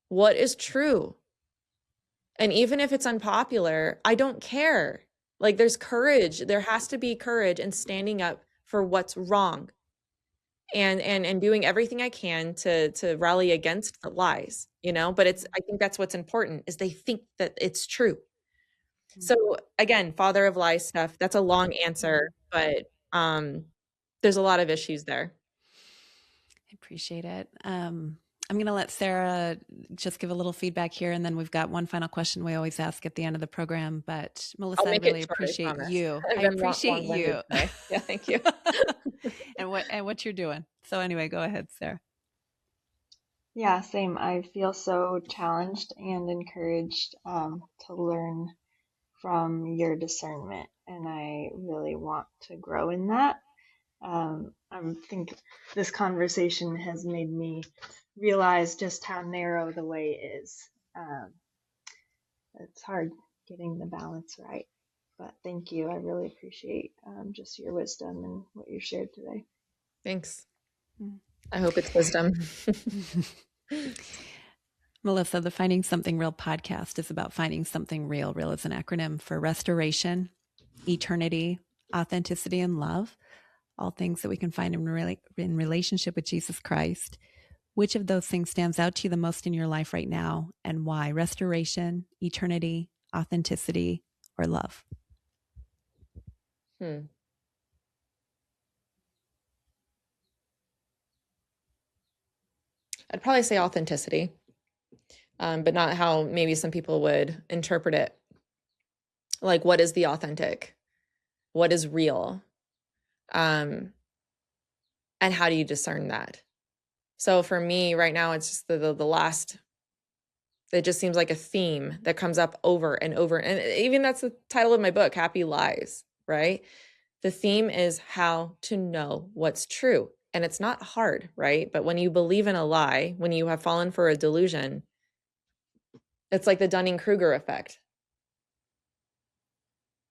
what is true. And even if it's unpopular, I don't care. Like, there's courage. There has to be courage in standing up for what's wrong, and doing everything I can to rally against the lies, but I think that's what's important, is they think that it's true. So again, father of lies stuff, that's a long answer, but there's a lot of issues there. I appreciate it. I'm going to let Sarah just give a little feedback here, and then we've got one final question we always ask at the end of the program. But Melissa, I really appreciate you. I appreciate you. Yeah, thank you. and what you're doing. So anyway, go ahead, Sarah. Yeah, same. I feel so challenged and encouraged to learn from your discernment, and I really want to grow in that. I think this conversation has made me realize just how narrow the way is. It's hard getting the balance right, but thank you. I really appreciate just your wisdom and what you shared today. Thanks. I hope it's wisdom. Melissa, the Finding Something Real podcast is about finding something real. Real is an acronym for restoration, eternity, authenticity, and love. All things that we can find in relationship with Jesus Christ. Which of those things stands out to you the most in your life right now, and why? Restoration, eternity, authenticity, or love? I'd probably say authenticity, but not how maybe some people would interpret it. Like, what is the authentic? What is real? And how do you discern that? So for me right now, it's just the last, it just seems like a theme that comes up over and over. And even that's the title of my book, Happy Lies, right? The theme is how to know what's true. And it's not hard, right? But when you believe in a lie, when you have fallen for a delusion, it's like the Dunning-Kruger effect.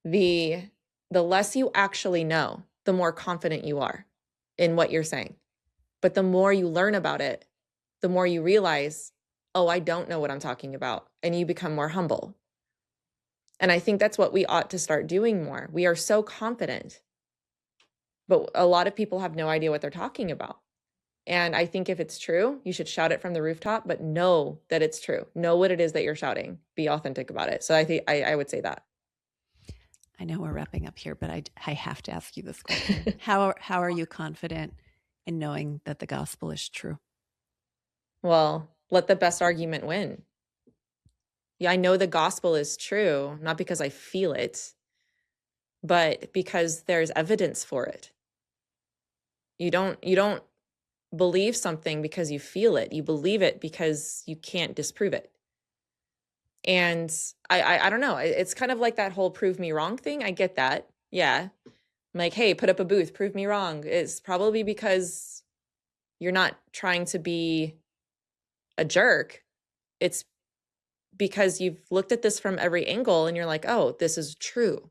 The less you actually know, the more confident you are in what you're saying. But the more you learn about it, the more you realize, oh, I don't know what I'm talking about. And you become more humble. And I think that's what we ought to start doing more. We are so confident, but a lot of people have no idea what they're talking about. And I think if it's true, you should shout it from the rooftop, but know that it's true. Know what it is that you're shouting. Be authentic about it. So I think I would say that. I know we're wrapping up here, but I have to ask you this question. How are you confident in knowing that the gospel is true? Well, let the best argument win. Yeah, I know the gospel is true, not because I feel it, but because there's evidence for it. You don't believe something because you feel it. You believe it because you can't disprove it. And I don't know. It's kind of like that whole prove me wrong thing. I get that. Yeah. I'm like, hey, put up a booth, prove me wrong. It's probably because you're not trying to be a jerk. It's because you've looked at this from every angle and you're like, oh, this is true.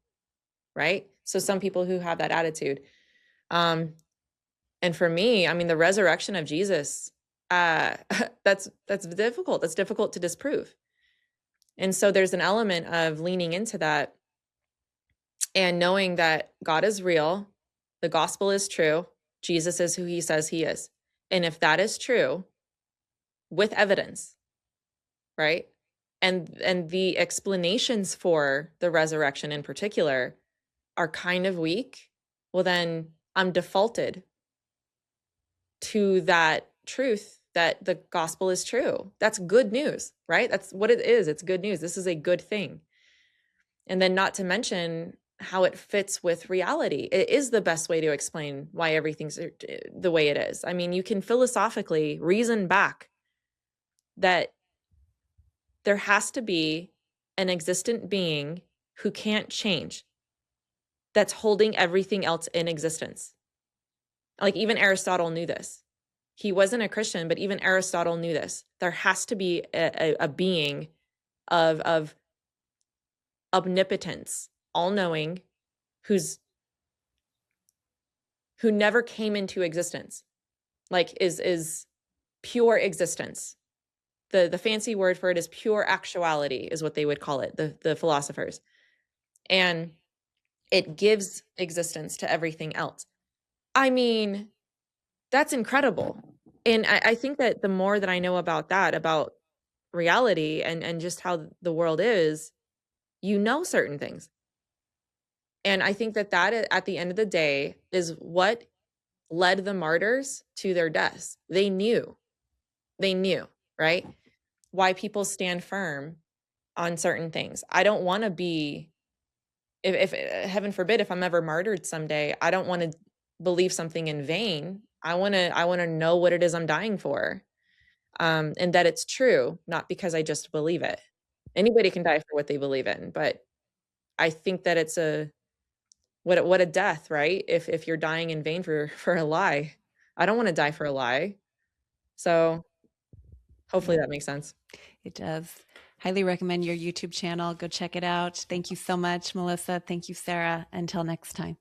Right? So some people who have that attitude. And for me, I mean, the resurrection of Jesus, that's difficult. That's difficult to disprove. And so there's an element of leaning into that and knowing that God is real, the gospel is true, Jesus is who he says he is. And if that is true, with evidence, right? And the explanations for the resurrection in particular are kind of weak, well, then I'm defaulted to that truth that the gospel is true. That's good news, right? That's what it is. It's good news. This is a good thing. And then not to mention how it fits with reality. It is the best way to explain why everything's the way it is. I mean, you can philosophically reason back that there has to be an existent being who can't change, that's holding everything else in existence. Like even Aristotle knew this. He wasn't a Christian, but even Aristotle knew this. There has to be a being of omnipotence, all-knowing, who never came into existence, like is pure existence. The fancy word for it is pure actuality, is what they would call it, the philosophers. And it gives existence to everything else. I mean, that's incredible. And I think that the more that I know about that, about reality and just how the world is, you know certain things. And I think that at the end of the day is what led the martyrs to their deaths. They knew, right? Why people stand firm on certain things. I don't want to be, if heaven forbid, if I'm ever martyred someday, I don't want to believe something in vain. I want to know what it is I'm dying for. And that it's true, not because I just believe it. Anybody can die for what they believe in, but I think that it's what a death, right? If you're dying in vain for a lie. I don't want to die for a lie. So hopefully that makes sense. It does. Highly recommend your YouTube channel. Go check it out. Thank you so much, Melissa. Thank you, Sarah. Until next time.